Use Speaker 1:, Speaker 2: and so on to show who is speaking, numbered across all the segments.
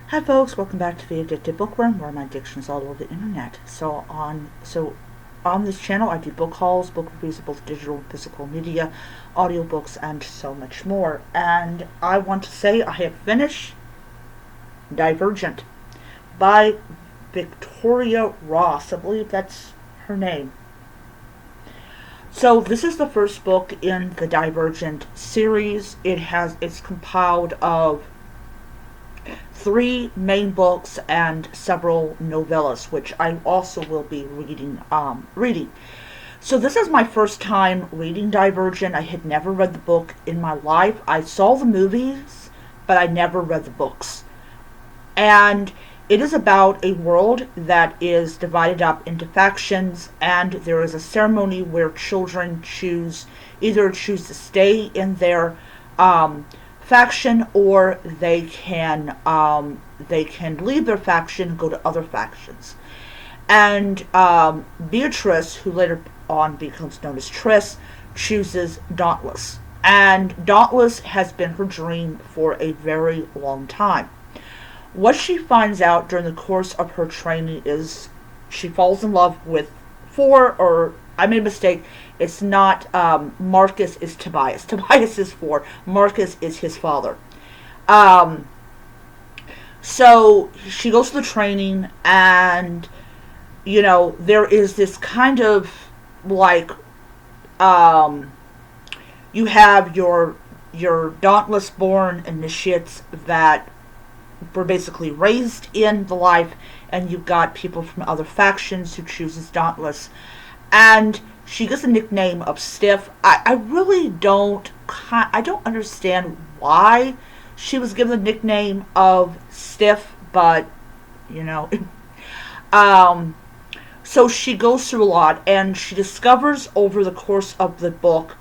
Speaker 1: Hi folks, welcome back to the Addictive Bookworm, where my addiction is all over the internet. So on this channel I do book hauls, book reviews of both digital and physical media, audiobooks, and so much more. And I want to say I have finished Divergent by Victoria Roth. I believe that's her name. So this is the first book in the Divergent series. It's compiled of three main books and several novellas, which I also will be reading. So this is my first time reading Divergent. I had never read the book in my life. I saw the movies, but I never read the books. And it is about a world that is divided up into factions, and there is a ceremony where children either choose to stay in their faction, or they can leave their faction and go to other factions. And Beatrice, who later on becomes known as Triss, chooses Dauntless. And Dauntless has been her dream for a very long time. What she finds out during the course of her training is she falls in love with I made a mistake. It's not Marcus, is Tobias. Tobias is 4. Marcus is his father. So she goes to the training, and there is this kind of like you have your Dauntless born initiates that were basically raised in the life, and you've got people from other factions who chooses Dauntless. And she gets a nickname of Stiff. I really don't understand why she was given the nickname of Stiff, but so she goes through a lot, and she discovers over the course of the book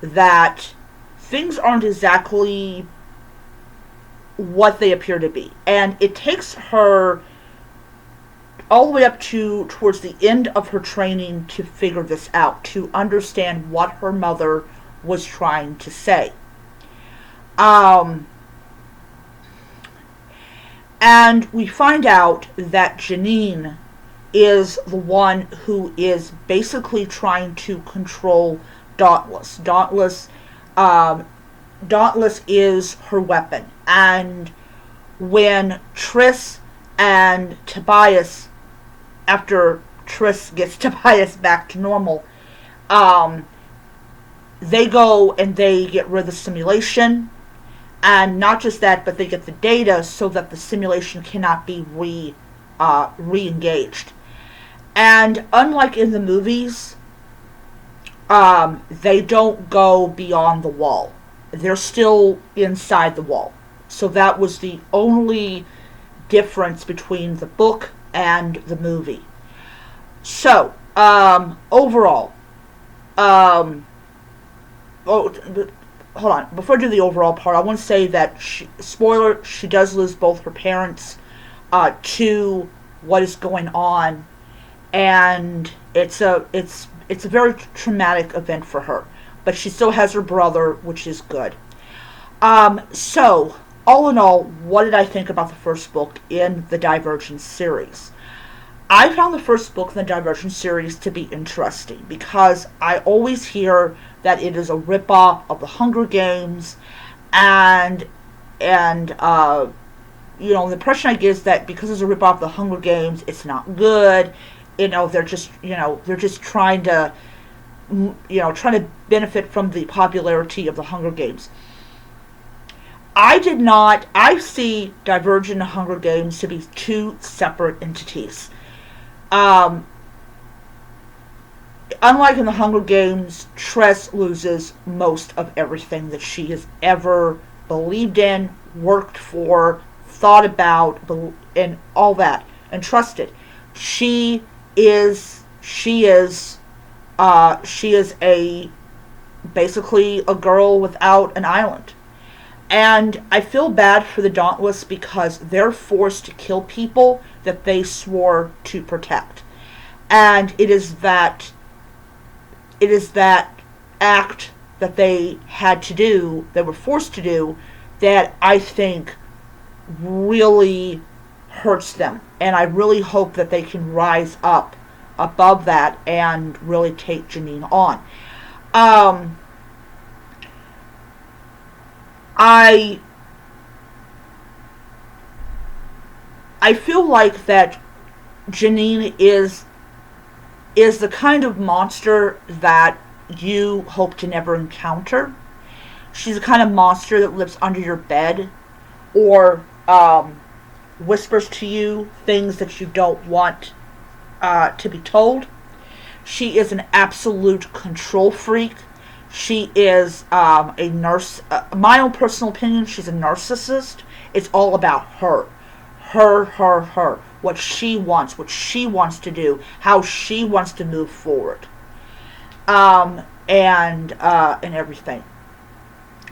Speaker 1: that things aren't exactly what they appear to be. And it takes her all the way up towards the end of her training to figure this out, to understand what her mother was trying to say. And we find out that Janine is the one who is basically trying to control Dauntless. Dauntless is her weapon. And when Triss and Tobias, after Triss gets Tobias back to normal, they go and they get rid of the simulation. And not just that, but they get the data so that the simulation cannot be re-engaged. And unlike in the movies, they don't go beyond the wall. They're still inside the wall. So that was the only difference between the book and the movie. So, overall, hold on. Before I do the overall part, I want to say that spoiler, she does lose both her parents to what is going on, and it's a very traumatic event for her. But she still has her brother, which is good. So, all in all, what did I think about the first book in the Divergent series? I found the first book in the Divergent series to be interesting because I always hear that it is a ripoff of the Hunger Games, and the impression I get is that because it's a ripoff of the Hunger Games, it's not good. They're just trying to benefit from the popularity of the Hunger Games. I see Divergent and Hunger Games to be two separate entities. Unlike in the Hunger Games, Triss loses most of everything that she has ever believed in, worked for, thought about, and all that, and trusted. She is basically a girl without an island. And I feel bad for the Dauntless because they're forced to kill people that they swore to protect. And it is that act that they had to do, they were forced to do, that I think really hurts them. And I really hope that they can rise up above that and really take Janine on. Um, I I feel like that Janine is the kind of monster that you hope to never encounter. She's the kind of monster that lives under your bed, or whispers to you things that you don't want to be told. She is an absolute control freak. She is a nurse. My own personal opinion, she's a narcissist. It's all about her. Her. What she wants to do, how she wants to move forward. And everything.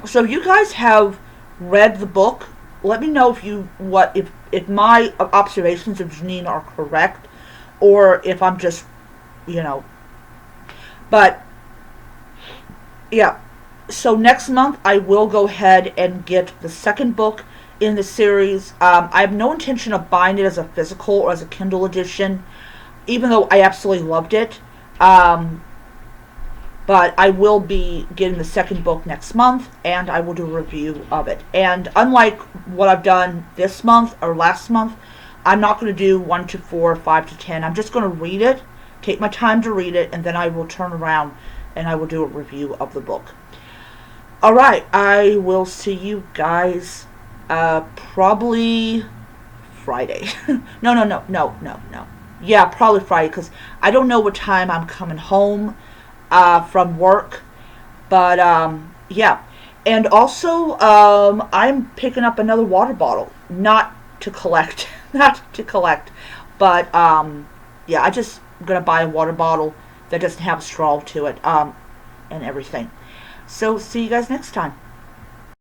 Speaker 1: So you guys have read the book. Let me know if my observations of Janine are correct, or if I'm just, you know. But yeah. So next month I will go ahead and get the second book in the series. I have no intention of buying it as a physical or as a Kindle edition, even though I absolutely loved it. But I will be getting the second book next month, and I will do a review of it. And unlike what I've done this month or last month, I'm not going to do 1 to 4, 5 to 10. I'm just going to read it, take my time to read it, and then I will turn around and I will do a review of the book. Alright, I will see you guys probably Friday. No. Yeah, probably Friday, because I don't know what time I'm coming home from work. But yeah. And also, I'm picking up another water bottle. Not to collect. Not to collect. But yeah, I just gonna buy a water bottle that doesn't have a straw to it, and everything. So see you guys next time.